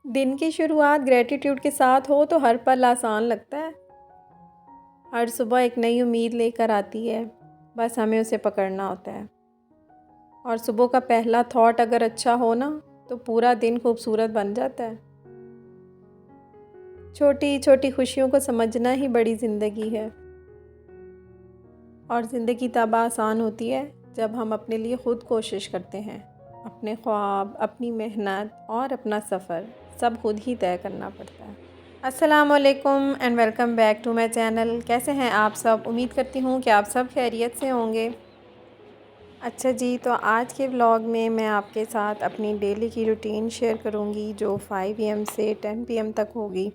दिन की शुरुआत ग्रैटिट्यूड के साथ हो तो हर पल आसान लगता है। हर सुबह एक नई उम्मीद लेकर आती है, बस हमें उसे पकड़ना होता है। और सुबह का पहला थॉट अगर अच्छा हो ना, तो पूरा दिन खूबसूरत बन जाता है। छोटी छोटी खुशियों को समझना ही बड़ी ज़िंदगी है। और ज़िंदगी तब आसान होती है जब हम अपने लिए ख़ुद कोशिश करते हैं। अपने ख्वाब, अपनी मेहनत और अपना सफ़र सब खुद ही तय करना पड़ता है। अस्सलामुअलैकुम and welcome back to my channel. कैसे हैं आप सब? उम्मीद करती हूँ कि आप सब खैरियत से होंगे। अच्छा जी, तो आज के व्लॉग में मैं आपके साथ अपनी डेली की रूटीन शेयर करूँगी जो 5 AM से 10 PM तक होगी।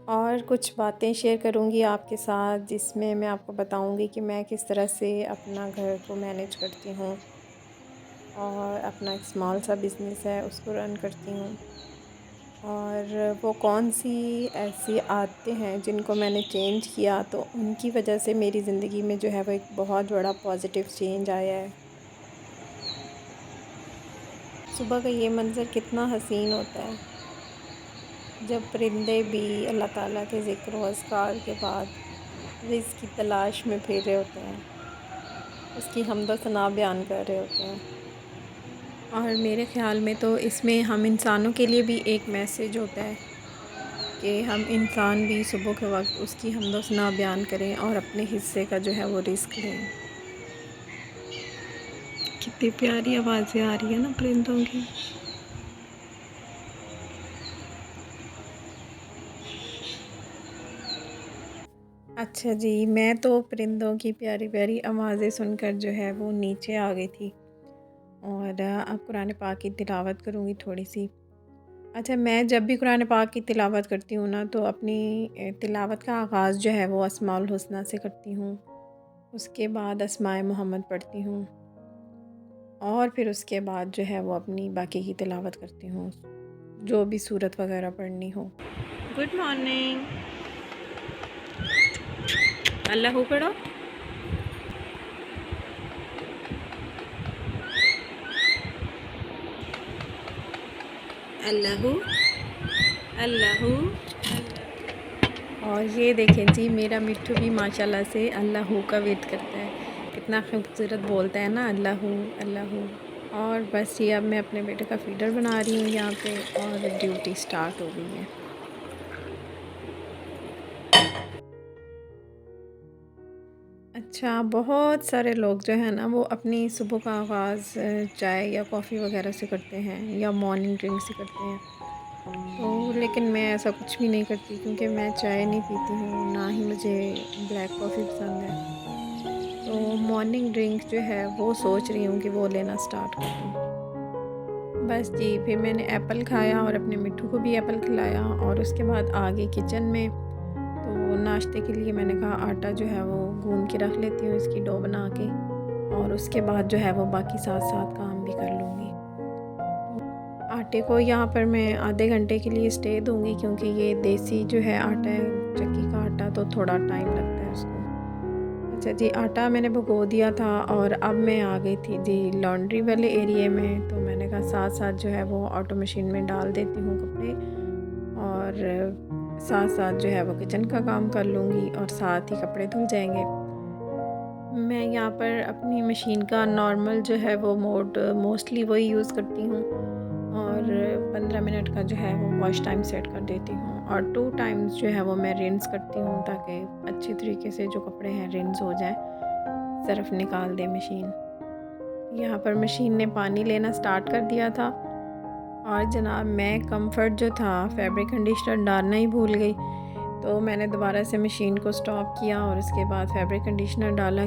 और कुछ बातें शेयर करूँगी आपके साथ जिसमें मैं आपको बताऊँगी कि मैं किस तरह से अपना घर को मैनेज करती हूँ और अपना एक स्मॉल सा बिज़नेस है उसको रन करती हूँ। और वो कौन सी ऐसी आदतें हैं जिनको मैंने चेंज किया तो उनकी वजह से मेरी ज़िंदगी में जो है वो एक बहुत बड़ा पॉजिटिव चेंज आया है। सुबह का ये मंज़र कितना हसीन होता है जब परिंदे भी अल्लाह ताला के ज़िक्र व अस्कार के बाद रिज़्क़ की तलाश में फिर रहे होते हैं, उसकी हम्द व सना बयान कर रहे होते हैं। और मेरे ख़्याल में तो इसमें हम इंसानों के लिए भी एक मैसेज होता है कि हम इंसान भी सुबह के वक्त उसकी हम्द व सना बयान करें और अपने हिस्से का जो है वो रिज़्क़ लें। कितनी प्यारी आवाज़ें आ रही है ना परिंदों की। अच्छा जी, मैं तो परिंदों की प्यारी प्यारी आवाज़ें सुनकर जो है वो नीचे आ गई थी और अब कुरान पाक की तिलावत करूँगी थोड़ी सी। अच्छा, मैं जब भी कुरान पाक की तिलावत करती हूँ ना तो अपनी तिलावत का आगाज़ जो है वो अस्माउल हुस्ना से करती हूँ। उसके बाद अस्माए मोहम्मद पढ़ती हूँ और फिर उसके बाद जो है वो अपनी बाकी की तिलावत करती हूँ, जो भी सूरत वगैरह पढ़नी हो। Good morning. अल्लाह पढ़ो। अल्लाहू अल्लाहू। और ये देखें जी, मेरा मिट्ठू भी माशाल्लाह से अल्लाहू का वेट करता है। कितना खूबसूरत बोलता है ना, अल्लाहू अल्लाहू। और बस ये अब मैं अपने बेटे का फीडर बना रही हूँ यहाँ पे और ड्यूटी स्टार्ट हो गई है। अच्छा, बहुत सारे लोग जो है ना वो अपनी सुबह का आगाज़ चाय या कॉफ़ी वगैरह से करते हैं या मॉर्निंग ड्रिंक से करते हैं। तो लेकिन मैं ऐसा कुछ भी नहीं करती क्योंकि मैं चाय नहीं पीती हूँ, ना ही मुझे ब्लैक कॉफ़ी पसंद है। तो मॉर्निंग ड्रिंक जो है वो सोच रही हूँ कि वो लेना स्टार्ट कर दूँ। बस जी, फिर मैंने एप्पल खाया और अपने मिट्ठू को भी एप्पल खिलाया और उसके बाद आ गई किचन में। तो नाश्ते के लिए मैंने कहा आटा जो है वो गूँध के रख लेती हूँ, इसकी डो बना के, और उसके बाद जो है वो बाकी साथ-साथ काम भी कर लूँगी। आटे को यहाँ पर मैं आधे घंटे के लिए स्टे दूँगी क्योंकि ये देसी जो है आटा है, चक्की का आटा, तो थोड़ा टाइम लगता है उसको। अच्छा जी, आटा मैंने भिगो दिया था और अब मैं आ गई थी जी लॉन्ड्री वाले एरिए में। तो मैंने कहा साथ-साथ जो है वो ऑटो मशीन में डाल देती हूँ कपड़े और साथ-साथ जो है वो किचन का काम कर लूँगी और साथ ही कपड़े धुल जाएँगे। मैं यहाँ पर अपनी मशीन का नॉर्मल जो है वो मोड मोस्टली वही यूज़ करती हूँ और 15 मिनट का जो है वो वॉश टाइम सेट कर देती हूँ और 2 टाइम्स जो है वो मैं रिंस करती हूँ ताकि अच्छी तरीके से जो कपड़े हैं रिंस हो जाए, सर्फ़ निकाल दे मशीन। यहाँ पर मशीन ने पानी लेना स्टार्ट कर दिया था और जनाब मैं कम्फ़र्ट जो था फैब्रिक कंडीशनर डालना ही भूल गई। तो मैंने दोबारा से मशीन को स्टॉप किया और उसके बाद फैब्रिक कंडीशनर डाला।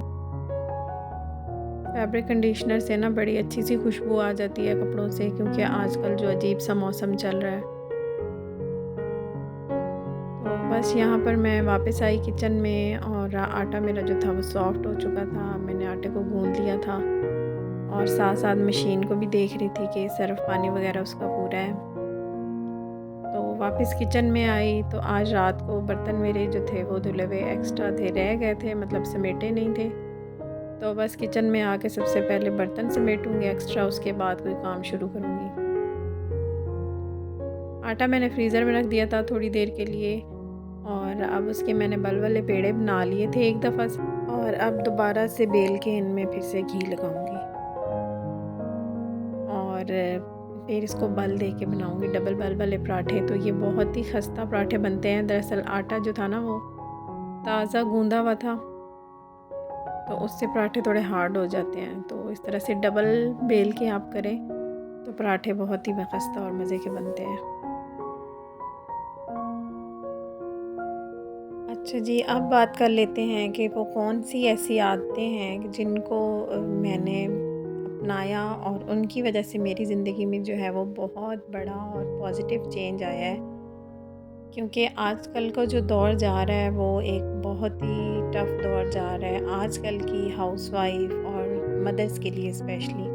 फैब्रिक कंडीशनर से ना बड़ी अच्छी सी खुशबू आ जाती है कपड़ों से, क्योंकि आजकल जो अजीब सा मौसम चल रहा है। तो बस यहाँ पर मैं वापस आई किचन में और आटा मेरा जो था वो सॉफ़्ट हो चुका था। मैंने आटे को गूँध लिया था और साथ-साथ मशीन को भी देख रही थी कि सर्फ़ पानी वगैरह उसका पूरा है। तो वापस किचन में आई तो आज रात को बर्तन मेरे जो थे वो धुले हुए एक्स्ट्रा थे, रह गए थे, मतलब समेटे नहीं थे। तो बस किचन में आके सबसे पहले बर्तन समेटूँगी एक्स्ट्रा, उसके बाद कोई काम शुरू करूँगी। आटा मैंने फ्रीज़र में रख दिया था थोड़ी देर के लिए, और अब उसके मैंने बल वाले पेड़े बना लिए थे एक दफ़ा से, और अब दोबारा से बेल के इनमें फिर से घी लगाऊंगी और फिर इसको बल दे के बनाऊंगी डबल बल वाले पराठे। तो ये बहुत ही खस्ता पराठे बनते हैं। दरअसल आटा जो था ना वो ताज़ा गूंदा हुआ था, तो उससे पराठे थोड़े हार्ड हो जाते हैं। तो इस तरह से डबल बेल के आप करें तो पराठे बहुत ही खस्ता और मज़े के बनते हैं। अच्छा जी, अब बात कर लेते हैं कि वो कौन सी ऐसी आदतें हैं जिनको मैंने अपनाया और उनकी वजह से मेरी ज़िंदगी में जो है वो बहुत बड़ा और पॉजिटिव चेंज आया है। क्योंकि आजकल का जो दौर जा रहा है वो एक बहुत ही टफ़ दौर जा रहा है आजकल की हाउसवाइफ और मदर्स के लिए स्पेशली।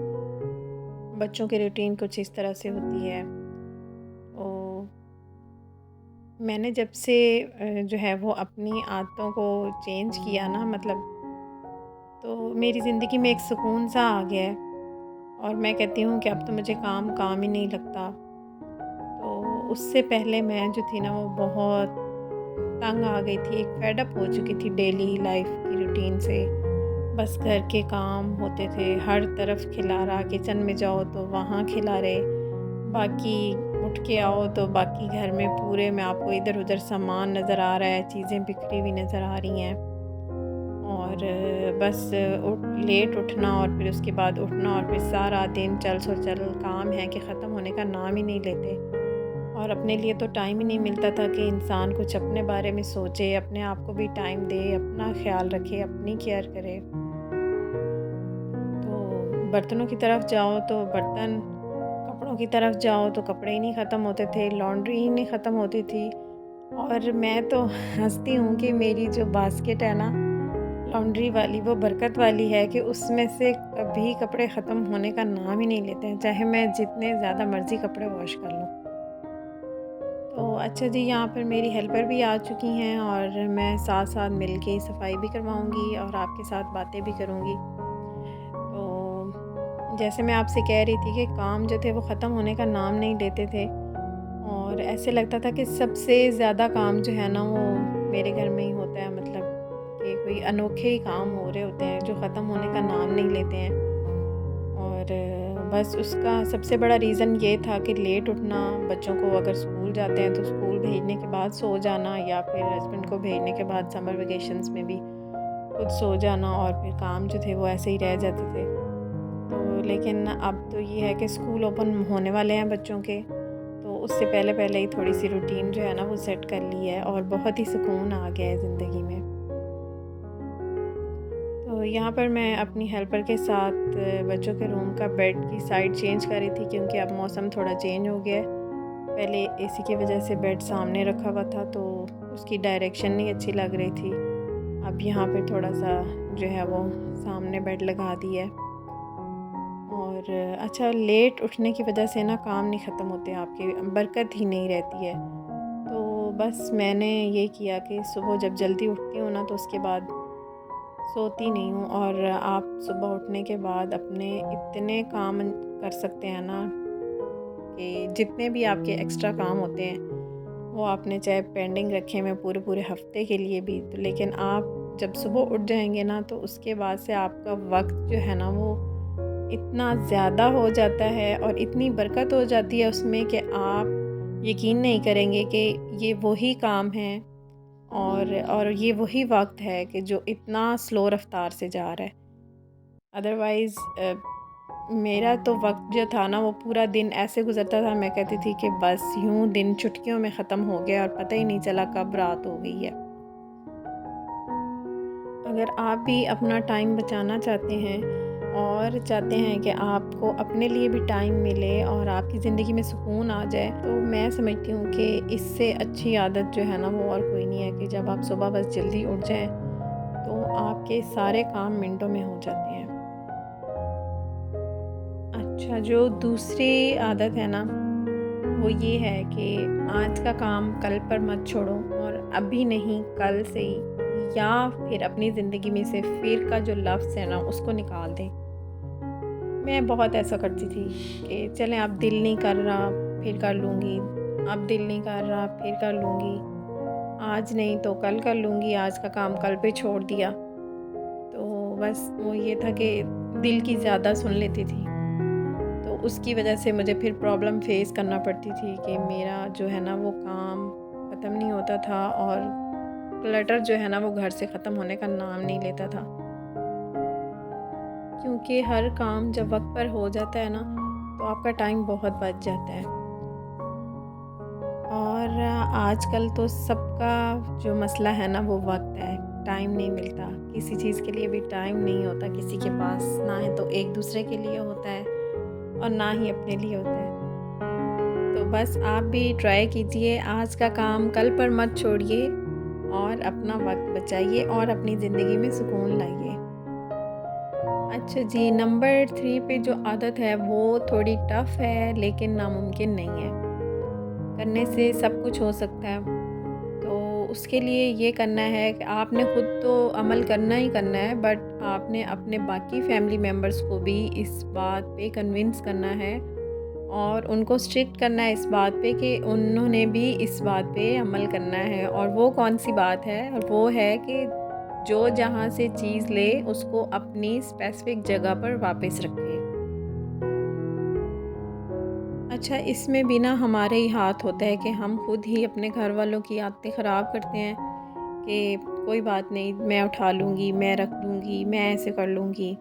बच्चों की रूटीन कुछ इस तरह से होती है। तो मैंने जब से जो है वो अपनी आदतों को चेंज किया ना, मतलब तो मेरी ज़िंदगी में एक सुकून सा आ गया है। और मैं कहती हूँ कि अब तो मुझे काम काम ही नहीं लगता। तो उससे पहले मैं जो थी ना वो बहुत तंग आ गई थी, एक फेड अप हो चुकी थी डेली लाइफ की रूटीन से। बस घर के काम होते थे, हर तरफ खिलारा, किचन में जाओ तो वहाँ खिलारे, बाकी उठ के आओ तो बाकी घर में पूरे में आपको इधर उधर सामान नज़र आ रहा है, चीज़ें बिखरी हुई नज़र आ रही हैं। और बस लेट उठना और फिर उसके बाद उठना और फिर सारा दिन चल सो चल काम है कि ख़त्म होने का नाम ही नहीं लेते। और अपने लिए तो टाइम ही नहीं मिलता था कि इंसान कुछ अपने बारे में सोचे, अपने आप को भी टाइम दे, अपना ख्याल रखे, अपनी केयर करे। तो बर्तनों की तरफ जाओ तो बर्तन, कपड़ों की तरफ जाओ तो कपड़े ही नहीं ख़त्म होते थे, लॉन्ड्री ही नहीं ख़त्म होती थी। और मैं तो हँसती हूँ कि मेरी जो बास्केट है ना लॉन्ड्री वाली, वो बरकत वाली है कि उसमें से कभी कपड़े ख़त्म होने का नाम ही नहीं लेते हैं, चाहे मैं जितने ज़्यादा मर्ज़ी कपड़े वॉश कर लूँ। तो अच्छा जी, यहाँ पर मेरी हेल्पर भी आ चुकी हैं और मैं साथ साथ मिल के सफाई भी करवाऊँगी और आपके साथ बातें भी करूँगी। तो जैसे मैं आपसे कह रही थी कि काम जो थे वो ख़त्म होने का नाम नहीं लेते थे, और ऐसे लगता था कि सबसे ज़्यादा काम जो है ना वो मेरे घर में ही होता है, मतलब कि कोई अनोखे ही काम हो रहे होते हैं जो ख़त्म होने का नाम नहीं लेते हैं। और बस उसका सबसे बड़ा रीज़न ये था कि लेट उठना, बच्चों को अगर स्कूल जाते हैं तो स्कूल भेजने के बाद सो जाना, या फिर हस्बैंड को भेजने के बाद समर वेकेशंस में भी खुद सो जाना, और फिर काम जो थे वो ऐसे ही रह जाते थे। तो लेकिन अब तो ये है कि स्कूल ओपन होने वाले हैं बच्चों के, तो उससे पहले पहले ही थोड़ी सी रूटीन जो है ना वो सेट कर ली है और बहुत ही सुकून आ गया है ज़िंदगी में। तो यहाँ पर मैं अपनी हेल्पर के साथ बच्चों के रूम का बेड की साइड चेंज कर रही थी, क्योंकि अब मौसम थोड़ा चेंज हो गया है। पहले एसी की वजह से बेड सामने रखा हुआ था तो उसकी डायरेक्शन नहीं अच्छी लग रही थी। अब यहाँ पे थोड़ा सा जो है वो सामने बेड लगा दिया है। और अच्छा, लेट उठने की वजह से ना काम नहीं ख़त्म होते आपके, बरकत ही नहीं रहती है। तो बस मैंने ये किया कि सुबह जब जल्दी उठती हूँ ना तो उसके बाद सोती नहीं हूँ, और आप सुबह उठने के बाद अपने इतने काम कर सकते हैं ना कि जितने भी आपके एक्स्ट्रा काम होते हैं वो आपने चाहे पेंडिंग रखे हुए पूरे पूरे हफ्ते के लिए भी, तो लेकिन आप जब सुबह उठ जाएंगे ना तो उसके बाद से आपका वक्त जो है ना वो इतना ज़्यादा हो जाता है और इतनी बरकत हो जाती है उसमें कि आप यकीन नहीं करेंगे कि ये वही काम है, और ये वही वक्त है कि जो इतना स्लो रफ्तार से जा रहा है। अदरवाइज़ मेरा तो वक्त जो था ना वो पूरा दिन ऐसे गुजरता था, मैं कहती थी कि बस यूं दिन चुटकियों में ख़त्म हो गया और पता ही नहीं चला कब रात हो गई है। अगर आप भी अपना टाइम बचाना चाहते हैं और चाहते हैं कि आपको अपने लिए भी टाइम मिले और आपकी ज़िंदगी में सुकून आ जाए, तो मैं समझती हूँ कि इससे अच्छी आदत जो है ना वो और कोई नहीं है कि जब आप सुबह बस जल्दी उठ जाएं तो आपके सारे काम मिनटों में हो जाते हैं। अच्छा, जो दूसरी आदत है ना वो ये है कि आज का काम कल पर मत छोड़ो, और अभी नहीं कल से ही या फिर अपनी ज़िंदगी में से फिर का जो लफ्ज़ है ना उसको निकाल दें। मैं बहुत ऐसा करती थी कि चलें अब दिल नहीं कर रहा फिर कर लूँगी, अब दिल नहीं कर रहा फिर कर लूँगी, आज नहीं तो कल कर लूँगी, आज का काम कल पे छोड़ दिया। तो बस वो ये था कि दिल की ज़्यादा सुन लेती थी। तो उसकी वजह से मुझे फिर प्रॉब्लम फ़ेस करना पड़ती थी कि मेरा जो है ना वो काम ख़त्म नहीं होता था और क्लटर जो है ना वो घर से ख़त्म होने का नाम नहीं लेता था। क्योंकि हर काम जब वक़्त पर हो जाता है ना तो आपका टाइम बहुत बच जाता है। और आजकल तो सबका जो मसला है ना वो वक़्त है, टाइम नहीं मिलता। किसी चीज़ के लिए भी टाइम नहीं होता किसी के पास, ना है तो एक दूसरे के लिए होता है और ना ही अपने लिए होता है। तो बस आप भी ट्राई कीजिए, आज का काम कल पर मत छोड़िए और अपना वक़्त बचाइए और अपनी ज़िंदगी में सुकून लाइए। अच्छा जी, नंबर 3 पे जो आदत है वो थोड़ी टफ़ है लेकिन नामुमकिन नहीं है। करने से सब कुछ हो सकता है। तो उसके लिए ये करना है कि आपने खुद तो अमल करना ही करना है, बट आपने अपने बाकी फैमिली मेम्बर्स को भी इस बात पे कन्विंस करना है और उनको स्ट्रिक्ट करना है इस बात पे कि उन्होंने भी इस बात पे अमल करना है। और वो कौन-सी बात है? और वो है कि जो जहाँ से चीज़ ले उसको अपनी स्पेसिफ़िक जगह पर वापस रखे। अच्छा, इसमें भी ना हमारे ही हाथ होता है कि हम खुद ही अपने घर वालों की आदतें ख़राब करते हैं कि कोई बात नहीं, मैं उठा लूँगी, मैं रख दूँगी, मैं ऐसे कर लूँगी।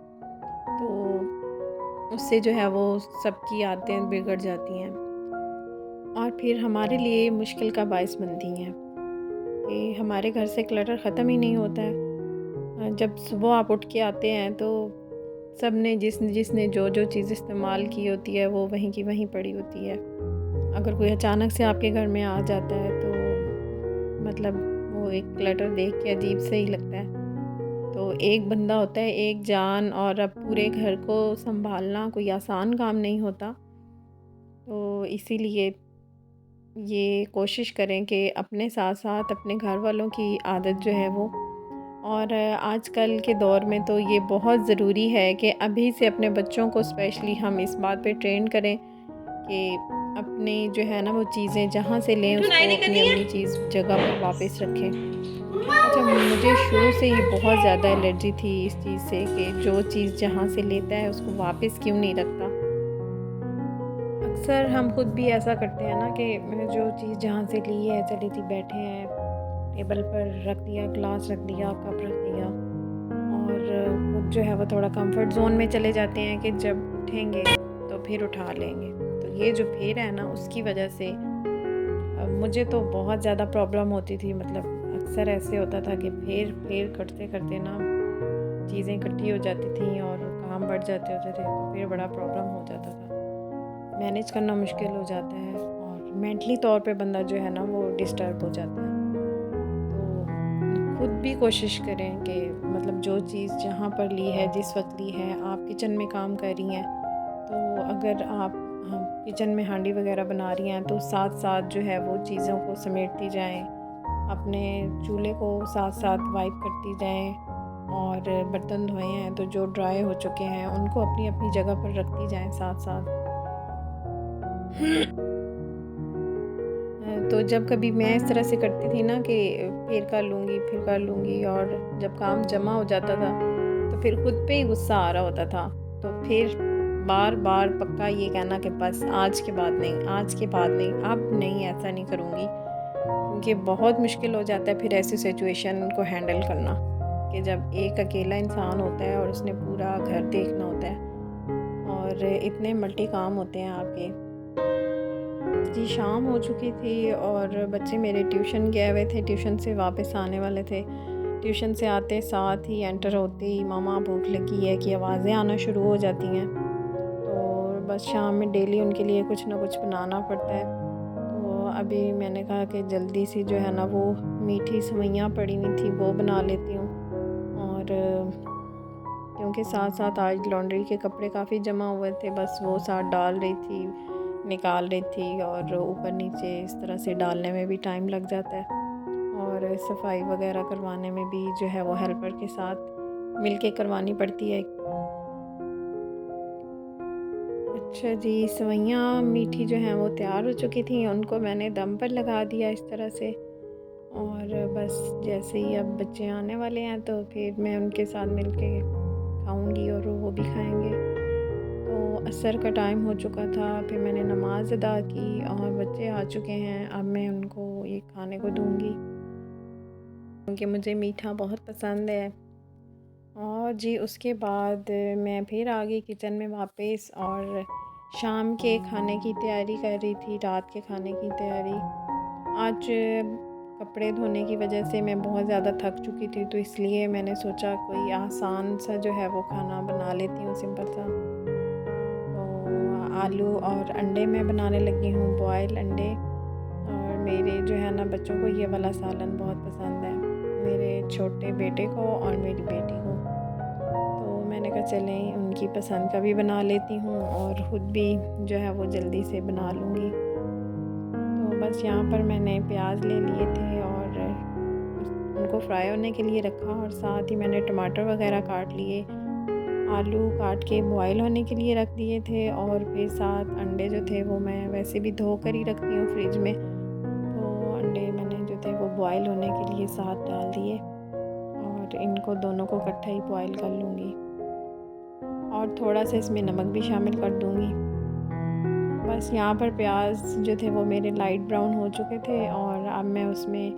तो उससे जो है वो सबकी आदतें बिगड़ जाती हैं और फिर हमारे लिए मुश्किल का बायस बनती हैं कि हमारे घर से क्लटर ख़त्म ही नहीं होता है। जब सुबह आप उठ के आते हैं तो सब ने जिसने जिसने जो जो चीज़ इस्तेमाल की होती है वो वहीं की वहीं पड़ी होती है। अगर कोई अचानक से आपके घर में आ जाता है तो मतलब वो एक क्लटर देख के अजीब सा ही लगता है। तो एक बंदा होता है, एक जान, और अब पूरे घर को सँभालना कोई आसान काम नहीं होता। तो इसीलिए ये कोशिश करें कि अपने साथ-साथ अपने घर वालों की आदत जो है वो, और आजकल के दौर में तो ये बहुत ज़रूरी है कि अभी से अपने बच्चों को स्पेशली हम इस बात पे ट्रेन करें कि अपने जो है ना वो चीज़ें जहाँ से लें उसको अपनी-अपनी चीज़ जगह पर वापस रखें। अच्छा, मुझे शुरू से ही बहुत ज़्यादा एलर्जी थी इस चीज़ से कि जो चीज़ जहाँ से लेता है उसको वापस क्यों नहीं रखता। अक्सर हम खुद भी ऐसा करते हैं ना कि जो चीज़ जहाँ से ली है, चली थी, बैठे हैं, टेबल पर रख दिया, ग्लास रख दिया, कप रख दिया, और खुद जो है वो थोड़ा कंफर्ट ज़ोन में चले जाते हैं कि जब उठेंगे तो फिर उठा लेंगे। तो ये जो फेर है ना उसकी वजह से मुझे तो बहुत ज़्यादा प्रॉब्लम होती थी। मतलब अक्सर ऐसे होता था कि फेर फेर करते करते ना चीज़ें इकट्ठी हो जाती थी और काम बढ़ जाते होते थे, तो फिर बड़ा प्रॉब्लम हो जाता था। मैनेज करना मुश्किल हो जाता है और मेंटली तौर पे बंदा जो है ना वो डिस्टर्ब हो जाता है। तो खुद भी कोशिश करें कि मतलब जो चीज़ जहाँ पर ली है, जिस वक्त ली है, आप किचन में काम कर रही हैं तो अगर आप किचन में हांडी वगैरह बना रही हैं तो साथ साथ जो है वो चीज़ों को समेटती जाएं, अपने चूल्हे को साथ साथ वाइप करती जाएं, और बर्तन धोए हैं तो जो ड्राई हो चुके हैं उनको अपनी अपनी जगह पर रखती जाएं साथ साथ। तो जब कभी मैं इस तरह से करती थी ना कि फिर कर लूँगी, और जब काम जमा हो जाता था तो फिर खुद पे ही गुस्सा आ रहा होता था। तो फिर बार बार पक्का ये कहना कि बस आज के बाद नहीं, आज के बाद नहीं, अब नहीं, ऐसा नहीं करूँगी। क्योंकि बहुत मुश्किल हो जाता है फिर ऐसी सिचुएशन को हैंडल करना कि जब एक अकेला इंसान होता है और उसने पूरा घर देखना होता है और इतने मल्टी काम होते हैं आपके। जी, शाम हो चुकी थी और बच्चे मेरे ट्यूशन गए हुए थे, ट्यूशन से वापस आने वाले थे। ट्यूशन से आते साथ ही एंटर होते ही मामा भूख लगी है की आवाज़ें आना शुरू हो जाती हैं। तो बस शाम में डेली उनके लिए कुछ ना कुछ बनाना पड़ता है। तो अभी मैंने कहा कि जल्दी सी जो है ना वो मीठी सेवइयाँ पड़ी हुई थी वो बना लेती हूँ, और क्योंकि साथ-साथ आज लॉन्ड्री के कपड़े काफ़ी जमा हुए थे, बस वो साथ डाल रही थी, निकाल रही थी, और ऊपर-नीचे इस तरह से डालने में भी टाइम लग जाता है। और और सफाई वगैरह करवाने में भी जो है वो हेल्पर के साथ मिलके करवानी पड़ती है। अच्छा जी, सेवइयाँ मीठी जो हैं वो तैयार हो चुकी थी, उनको मैंने दम पर लगा दिया इस तरह से। और बस जैसे ही अब बच्चे आने वाले हैं तो फिर मैं उनके साथ मिलके खाऊंगी और वो भी खाएंगे। तो असर का टाइम हो चुका था, फिर मैंने नमाज़ अदा की और बच्चे आ चुके हैं। अब मैं उनको ये खाने को दूंगी क्योंकि मुझे मीठा बहुत पसंद है। और जी उसके बाद मैं फिर आ गई किचन में वापस और शाम के खाने की तैयारी कर रही थी, रात के खाने की तैयारी। आज कपड़े धोने की वजह से मैं बहुत ज़्यादा थक चुकी थी, तो इसलिए मैंने सोचा कोई आसान सा जो है वो खाना बना लेती हूँ, सिंपल सा। तो आलू और अंडे मैं बनाने लगी हूँ, बॉयल अंडे। और मेरे जो है ना बच्चों को ये वाला सालन बहुत पसंद है, मेरे छोटे बेटे को और मेरी बेटी को। तो मैंने कहा चलें उनकी पसंद का भी बना लेती हूँ और ख़ुद भी जो है वो जल्दी से बना लूँगी। तो बस यहाँ पर मैंने प्याज ले लिए थे और उनको फ्राई होने के लिए रखा, और साथ ही मैंने टमाटर वगैरह काट लिए, आलू काट के बॉयल होने के लिए रख दिए थे, और फिर साथ अंडे जो थे वो मैं वैसे भी धो कर ही रखती हूँ फ्रिज में। तो अंडे मैंने जो थे वो बॉयल होने के लिए साथ डाल दिए और इनको दोनों को इकट्ठा ही बॉयल कर लूँगी और थोड़ा सा इसमें नमक भी शामिल कर दूँगी। बस यहाँ पर प्याज जो थे वो मेरे लाइट ब्राउन हो चुके थे, और अब मैं उसमें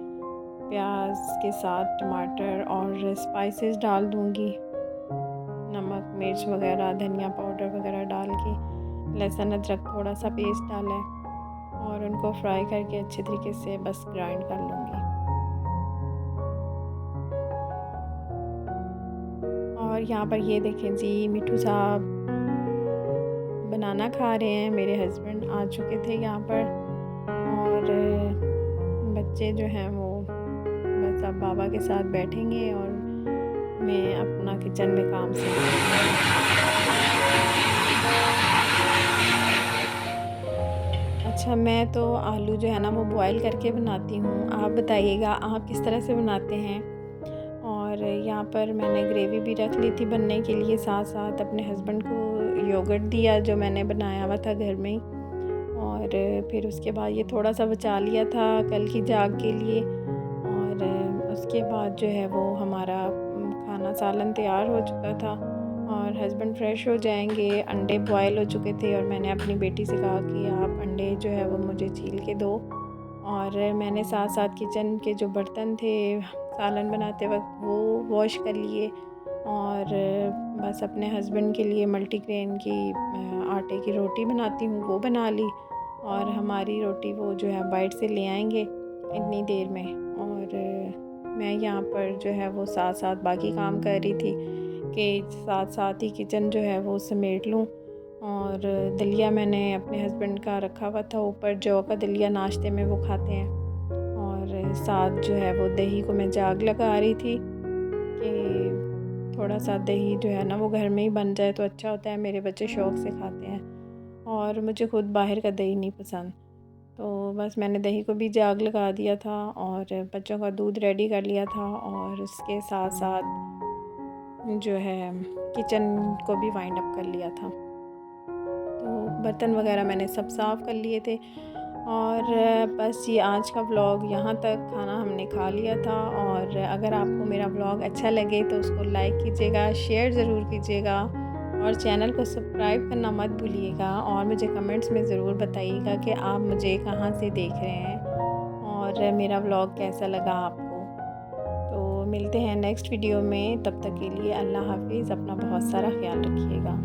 प्याज के साथ टमाटर और स्पाइसेस डाल दूँगी, नमक मिर्च वगैरह धनिया पाउडर वगैरह डाल के, लहसुन अदरक थोड़ा सा पेस्ट डाला है, और उनको फ्राई करके अच्छे तरीके से बस ग्राइंड कर लूँगी। और यहाँ पर ये देखें जी, मिठू साहब बनाना खा रहे हैं, मेरे हस्बैंड आ चुके थे यहाँ पर, और बच्चे जो हैं वो बस अब बाबा के साथ बैठेंगे और मैं अपना किचन में काम से। अच्छा, मैं तो आलू जो है ना वो बॉयल करके बनाती हूँ, आप बताइएगा आप किस तरह से बनाते हैं। और यहाँ पर मैंने ग्रेवी भी रख ली थी बनने के लिए, साथ साथ अपने हस्बैंड को योगर्ट दिया जो मैंने बनाया हुआ था घर में ही, और फिर उसके बाद ये थोड़ा सा बचा लिया था कल की जाग के लिए। और उसके बाद जो है वो हमारा खाना सालन तैयार हो चुका था और हस्बैंड फ्रेश हो जाएंगे, अंडे बॉयल हो चुके थे, और मैंने अपनी बेटी से कहा कि आप अंडे जो है वो मुझे छील के दो। और मैंने साथ साथ किचन के जो बर्तन थे सालन बनाते वक्त वो वॉश कर लिए, और बस अपने हस्बैंड के लिए मल्टीग्रेन की आटे की रोटी बनाती हूँ वो बना ली, और हमारी रोटी वो जो है बाइट से ले आएंगे इतनी देर में। और मैं यहाँ पर जो है वो साथ साथ बाकी काम कर रही थी कि साथ साथ ही किचन जो है वो समेट लूँ। और दलिया मैंने अपने हस्बैंड का रखा हुआ था ऊपर, जौ का दलिया नाश्ते में वो खाते हैं, और साथ जो है वो दही को मैं जाग लगा रही थी कि थोड़ा सा दही जो है ना वो घर में ही बन जाए तो अच्छा होता है, मेरे बच्चे शौक़ से खाते हैं और मुझे खुद बाहर का दही नहीं पसंद। तो बस मैंने दही को भी जाग लगा दिया था और बच्चों का दूध रेडी कर लिया था, और उसके साथ साथ जो है किचन को भी वाइंड अप कर लिया था। तो बर्तन वगैरह मैंने सब साफ़ कर लिए थे, और बस ये आज का व्लॉग यहाँ तक, खाना हमने खा लिया था। और अगर आपको मेरा व्लॉग अच्छा लगे तो उसको लाइक कीजिएगा, शेयर ज़रूर कीजिएगा, और चैनल को सब्सक्राइब करना मत भूलिएगा, और मुझे कमेंट्स में ज़रूर बताइएगा कि आप मुझे कहाँ से देख रहे हैं और मेरा व्लॉग कैसा लगा आपको। तो मिलते हैं नेक्स्ट वीडियो में, तब तक के लिए अल्लाह हाफ़िज़, अपना बहुत सारा ख्याल रखिएगा।